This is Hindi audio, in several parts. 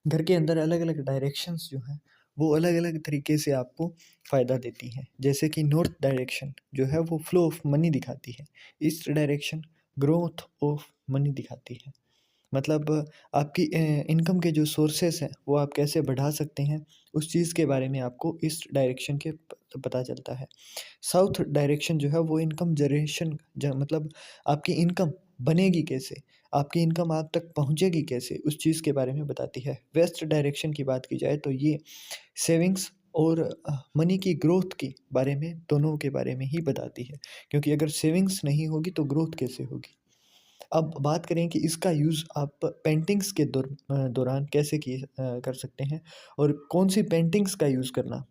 घर के अंदर अलग-अलग डायरेक्शंस जो हैं, वो अलग-अलग तरीके से आपको फ़ायदा देती हैं। जैसे कि नॉर्थ डायरेक्शन जो है वो फ्लो ऑफ मनी दिखाती है। East direction growth of money दिखाती है। मतलब आपकी इनकम के जो सोर्सेस हैं, वो आप कैसे बढ़ा सकते हैं, उस चीज़ के बारे में आपको ईस्ट डायरेक्शन के पता चलता है। साउथ डायरेक्शन जो है वो इनकम जनरेशन मतलब आपकी इनकम बनेगी कैसे, आपकी इनकम आप तक पहुँचेगी कैसे, उस चीज़ के बारे में बताती है। वेस्ट डायरेक्शन की बात की जाए तो ये सेविंग्स और मनी की ग्रोथ के बारे में, दोनों के बारे में ही बताती है। क्योंकि अगर सेविंग्स नहीं होगी तो ग्रोथ कैसे होगी? अब बात करें कि इसका यूज़ आप पेंटिंग्स के दौरान कैसे कर सकते हैं और कौन-सी पेंटिंग्स का यूज़ करना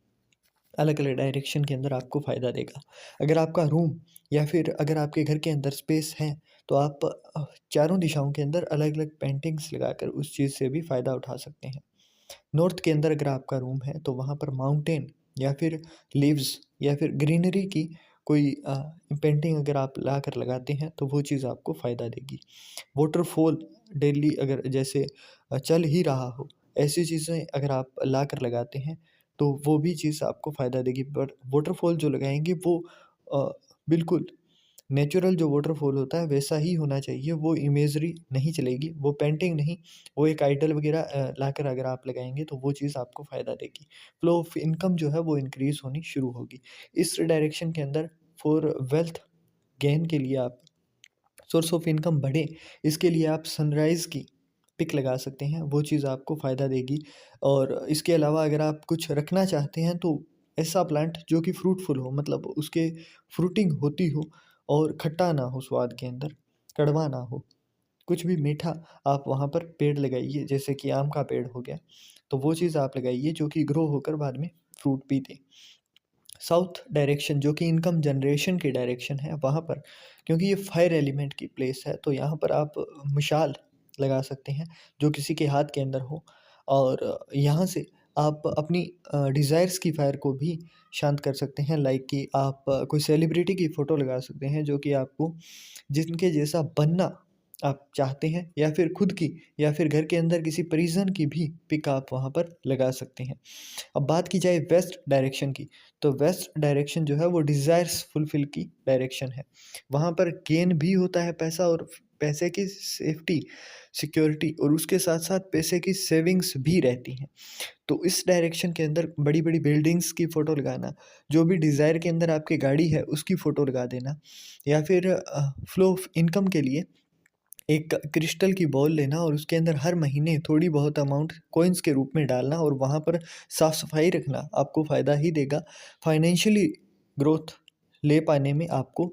अलग-अलग डायरेक्शन के अंदर आपको फ़ायदा देगा। अगर आपका रूम या फिर अगर आपके घर के अंदर स्पेस है, तो आप चारों दिशाओं के अंदर अलग-अलग पेंटिंग्स लगाकर उस चीज़ से भी फ़ायदा उठा सकते हैं। नॉर्थ के अंदर अगर आपका रूम है, तो वहाँ पर माउंटेन या फिर लीव्स या फिर ग्रीनरी की कोई पेंटिंग अगर आप लाकर लगाते हैं, तो वो चीज़ आपको फ़ायदा देगी। वाटरफॉल डेली अगर जैसे चल ही रहा हो, ऐसी चीज़ें अगर आप लाकर लगाते हैं, तो वो भी चीज़ आपको फ़ायदा देगी। बट वाटरफॉल जो लगाएँगे वो अ, बिल्कुल नेचुरल जो वाटरफॉल होता है वैसा ही होना चाहिए, वो इमेजरी नहीं चलेगी, वो पेंटिंग नहीं, वो एक आइडल वगैरह लाकर अगर आप लगाएँगे तो वो चीज़ आपको फ़ायदा देगी। फ्लो ऑफ इनकम जो है वो इंक्रीज़ होनी शुरू होगी। इस डायरेक्शन के अंदर फॉर वेल्थ गेन के लिए आप सोर्स ऑफ इनकम बढ़े, इसके लिए आप सनराइज़ की पिक लगा सकते हैं, वो चीज़ आपको फ़ायदा देगी। और इसके अलावा अगर आप कुछ रखना चाहते हैं तो ऐसा प्लांट जो कि फ्रूटफुल हो, मतलब उसके फ्रूटिंग होती हो और खट्टा ना हो स्वाद के अंदर, कड़वा ना हो, कुछ भी मीठा आप वहाँ पर पेड़ लगाइए, जैसे कि आम का पेड़ हो गया, तो वो चीज़ आप लगाइए जो कि ग्रो होकर बाद में फ्रूट भी दे। साउथ डायरेक्शन जो कि इनकम जनरेशन की डायरेक्शन है, वहाँ पर क्योंकि ये फायर एलिमेंट की प्लेस है, तो यहाँ पर आप मशाल लगा सकते हैं जो किसी के हाथ के अंदर हो, और यहाँ से आप अपनी डिज़ायर्स की फायर को भी शांत कर सकते हैं। लाइक कि आप कोई सेलिब्रिटी की फ़ोटो लगा सकते हैं जो कि आपको जिनके जैसा बनना आप चाहते हैं, या फिर खुद की या फिर घर के अंदर किसी परिजन की भी पिक आप वहाँ पर लगा सकते हैं। अब बात की जाए वेस्ट डायरेक्शन की, तो वेस्ट डायरेक्शन जो है वो डिज़ायर्स फुलफ़िल की डायरेक्शन है। वहाँ पर गेन भी होता है पैसा, और पैसे की सेफ्टी, सिक्योरिटी, और उसके साथ-साथ पैसे की सेविंग्स भी रहती हैं। तो इस डायरेक्शन के अंदर बड़ी-बड़ी बिल्डिंग्स की फ़ोटो लगाना, जो भी डिज़ायर के अंदर आपकी गाड़ी है उसकी फ़ोटो लगा देना, या फिर फ्लो ऑफ इनकम के लिए एक क्रिस्टल की बॉल लेना और उसके अंदर हर महीने थोड़ी बहुत अमाउंट कॉइन्स के रूप में डालना और वहाँ पर साफ-सफाई रखना आपको फ़ायदा ही देगा। फाइनेंशियली ग्रोथ ले पाने में आपको